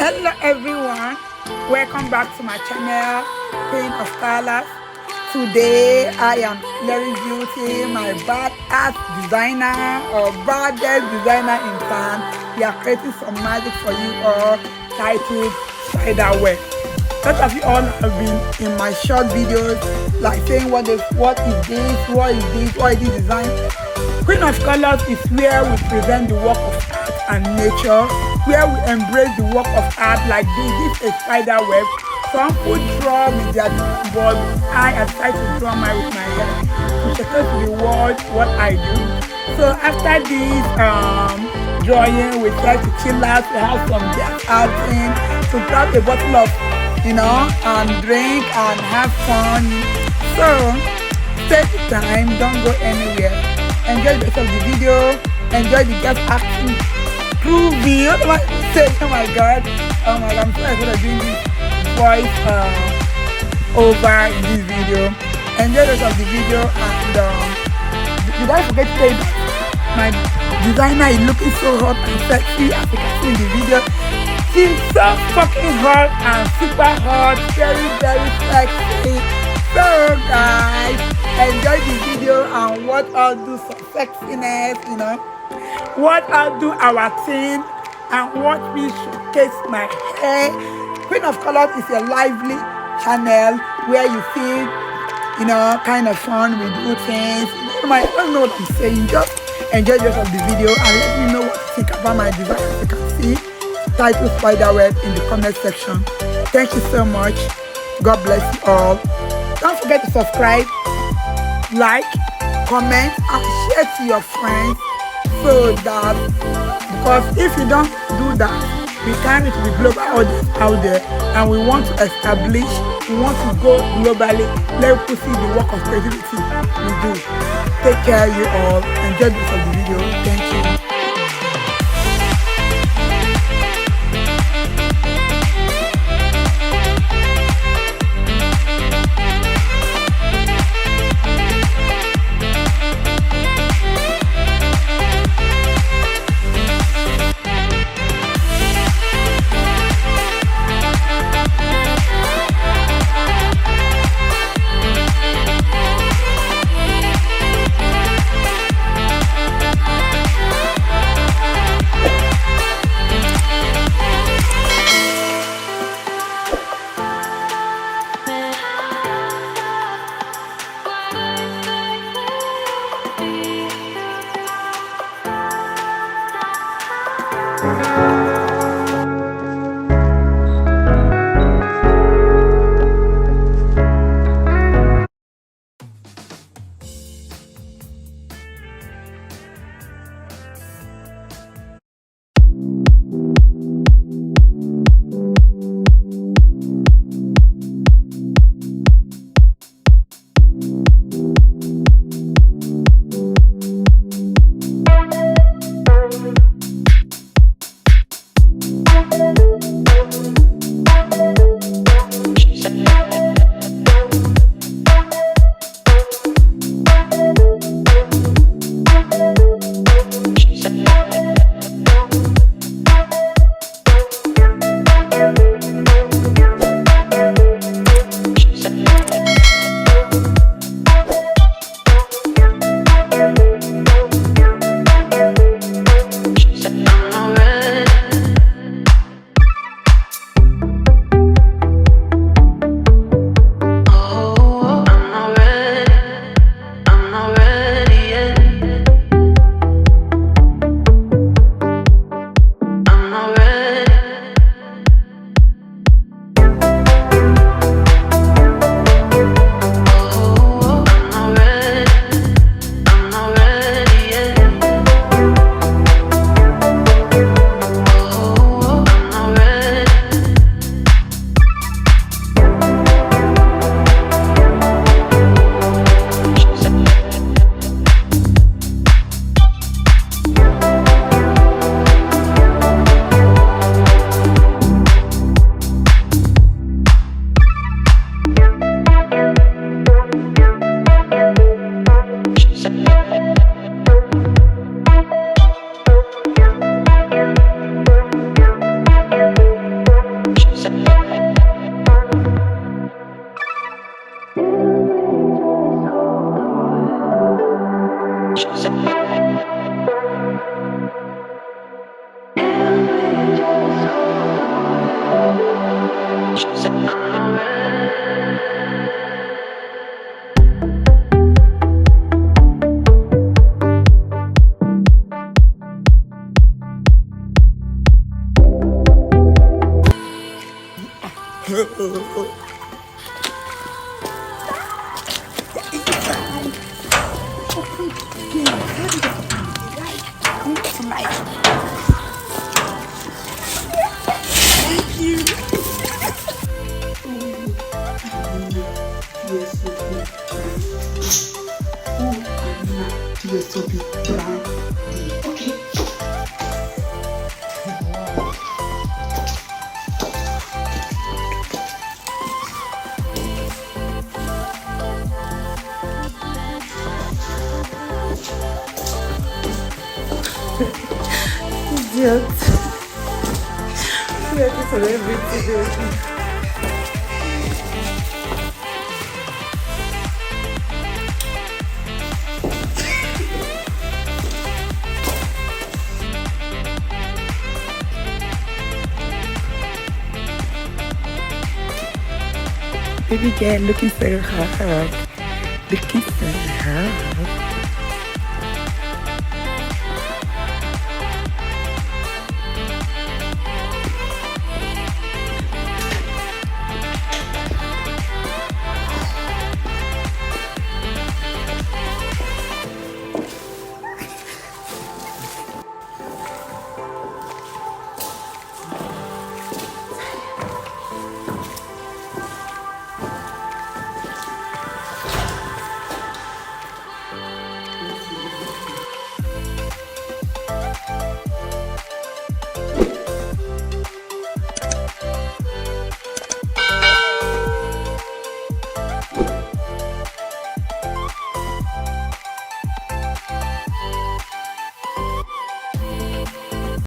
Hello everyone, welcome back to my channel, Queen of Colors. Today I am clearing beauty, my badass designer or baddest designer in town. We are creating some magic for you all titled Spider Web. Lot of you all have been in my short videos like saying what is this design. Queen of Colors is where we present the work of art and nature, where we embrace the work of art like this. This is a spider web. Some people draw with their board. I try to draw with my head to show to the world what I do. So after this drawing, we try to chill out, we have some dance outing, to grab a bottle of and drink and have fun. So take the time, don't go anywhere. Enjoy the rest of the video, enjoy the guest acting. Groovy. What am I saying? Oh my god, I'm so excited of doing this voice over this video. Enjoy the rest of the video. And did I forget to say that my designer is looking so hot and sexy as you can see in the video. She's so fucking hot and super hot, very sexy. So guys, enjoy the video and what I'll do some sexiness, what I'll do our thing and watch me showcase my hair. Queen of Colors is a lively channel where you feel, kind of fun, we do things. I don't know what I'm saying, just enjoy the rest of the video and let me know what you think about my design. As you can see, title Spiderweb in the comment section. Thank you so much. God bless you all. Don't forget to subscribe, like, comment, and share to your friends so that, because if you don't do that, we can't reach the global audience out there, and we want to establish, we want to go globally. Let people see the work of creativity we do. Take care, you all. Enjoy the rest of the video. Thank you. Thank you. You're so big. Okay. Idiot. We are just celebrity. Baby girl looking so hot. Looking so hot.